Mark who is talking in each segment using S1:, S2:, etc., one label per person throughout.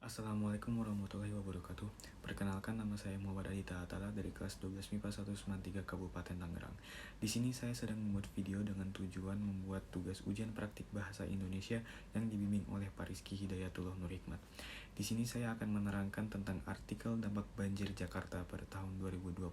S1: Assalamualaikum warahmatullahi wabarakatuh. Perkenalkan, nama saya Muhammad Adita Atala dari kelas 12 MIPA 193 Kabupaten Tangerang. Di sini saya sedang membuat video dengan tujuan membuat tugas ujian praktik bahasa Indonesia yang dibimbing oleh Pak Rizky Hidayatullah Nur Hikmat. Di sini saya akan menerangkan tentang artikel dampak banjir Jakarta pada tahun 2021.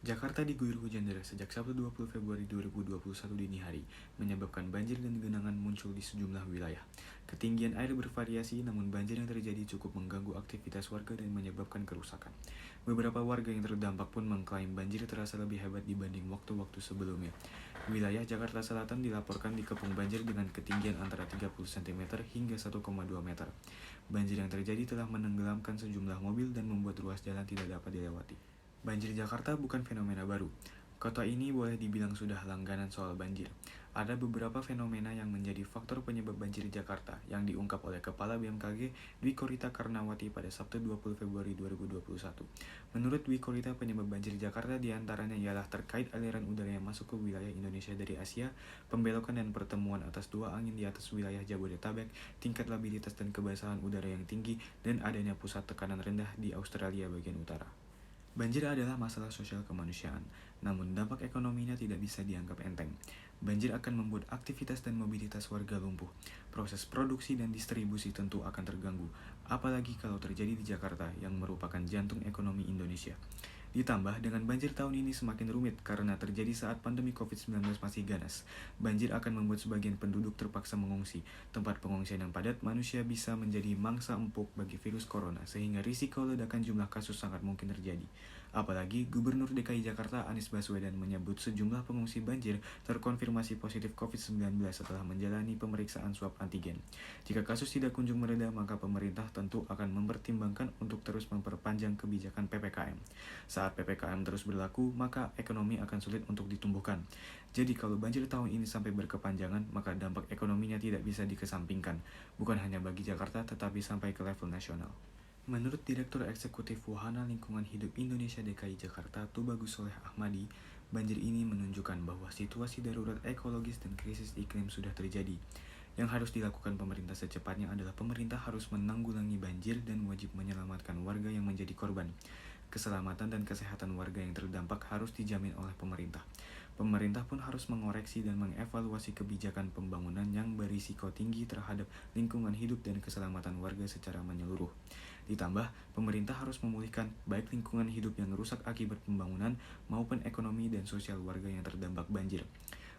S1: Jakarta diguyur hujan deras sejak Sabtu 20 Februari 2021 dini hari, menyebabkan banjir dan genangan muncul di sejumlah wilayah. Ketinggian air bervariasi, namun banjir yang terjadi cukup mengganggu aktivitas warga dan menyebabkan kerusakan. Beberapa warga yang terdampak pun mengklaim banjir terasa lebih hebat dibanding waktu-waktu sebelumnya. Wilayah Jakarta Selatan dilaporkan dikepung banjir dengan ketinggian antara 30 cm hingga 1,2 meter. Banjir yang terjadi telah menenggelamkan sejumlah mobil dan membuat ruas jalan tidak dapat dilewati. Banjir Jakarta bukan fenomena baru. Kota ini boleh dibilang sudah langganan soal banjir. Ada beberapa fenomena yang menjadi faktor penyebab banjir Jakarta yang diungkap oleh Kepala BMKG Dwi Korita Karnawati pada Sabtu 20 Februari 2021. Menurut Dwi Korita, penyebab banjir Jakarta diantaranya ialah terkait aliran udara yang masuk ke wilayah Indonesia dari Asia, pembelokan dan pertemuan atas dua angin di atas wilayah Jabodetabek, tingkat labilitas dan kebasahan udara yang tinggi, dan adanya pusat tekanan rendah di Australia bagian utara. Banjir adalah masalah sosial kemanusiaan, namun dampak ekonominya tidak bisa dianggap enteng. Banjir akan membuat aktivitas dan mobilitas warga lumpuh. Proses produksi dan distribusi tentu akan terganggu, apalagi kalau terjadi di Jakarta yang merupakan jantung ekonomi Indonesia. Ditambah dengan banjir tahun ini semakin rumit karena terjadi saat pandemi COVID-19 masih ganas. Banjir akan membuat sebagian penduduk terpaksa mengungsi. Tempat pengungsian yang padat, manusia bisa menjadi mangsa empuk bagi virus corona, sehingga risiko ledakan jumlah kasus sangat mungkin terjadi. Apalagi Gubernur DKI Jakarta Anies Baswedan menyebut sejumlah pengungsi banjir terkonfirmasi positif COVID-19 setelah menjalani pemeriksaan swab antigen. Jika kasus tidak kunjung mereda, maka pemerintah tentu akan mempertimbangkan untuk terus memperpanjang kebijakan PPKM. Saat PPKM terus berlaku, maka ekonomi akan sulit untuk ditumbuhkan. Jadi kalau banjir tahun ini sampai berkepanjangan, maka dampak ekonominya tidak bisa dikesampingkan, bukan hanya bagi Jakarta tetapi sampai ke level nasional. Menurut Direktur Eksekutif Wahana Lingkungan Hidup Indonesia DKI Jakarta, Tubagus Soleh Ahmadi, banjir ini menunjukkan bahwa situasi darurat ekologis dan krisis iklim sudah terjadi. Yang harus dilakukan pemerintah secepatnya adalah pemerintah harus menanggulangi banjir dan wajib menyelamatkan warga yang menjadi korban. Keselamatan dan kesehatan warga yang terdampak harus dijamin oleh pemerintah. Pemerintah pun harus mengoreksi dan mengevaluasi kebijakan pembangunan yang berisiko tinggi terhadap lingkungan hidup dan keselamatan warga secara menyeluruh. Ditambah, pemerintah harus memulihkan baik lingkungan hidup yang rusak akibat pembangunan maupun ekonomi dan sosial warga yang terdampak banjir.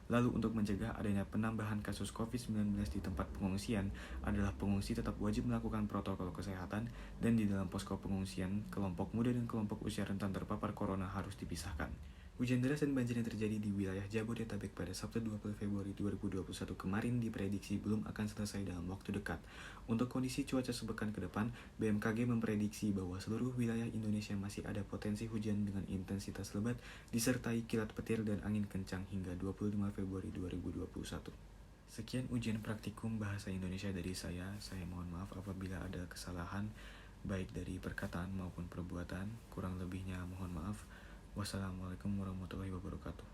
S1: Lalu untuk mencegah adanya penambahan kasus COVID-19 di tempat pengungsian adalah pengungsi tetap wajib melakukan protokol kesehatan dan di dalam posko pengungsian, kelompok muda dan kelompok usia rentan terpapar corona harus dipisahkan. Hujan deras dan banjir yang terjadi di wilayah Jabodetabek pada Sabtu 20 Februari 2021 kemarin diprediksi belum akan selesai dalam waktu dekat. Untuk kondisi cuaca sepekan ke depan, BMKG memprediksi bahwa seluruh wilayah Indonesia masih ada potensi hujan dengan intensitas lebat disertai kilat petir dan angin kencang hingga 25 Februari 2021. Sekian ujian praktikum bahasa Indonesia dari saya. Saya mohon maaf apabila ada kesalahan baik dari perkataan maupun perbuatan. Kurang lebihnya mohon maaf. Wassalamualaikum warahmatullahi wabarakatuh.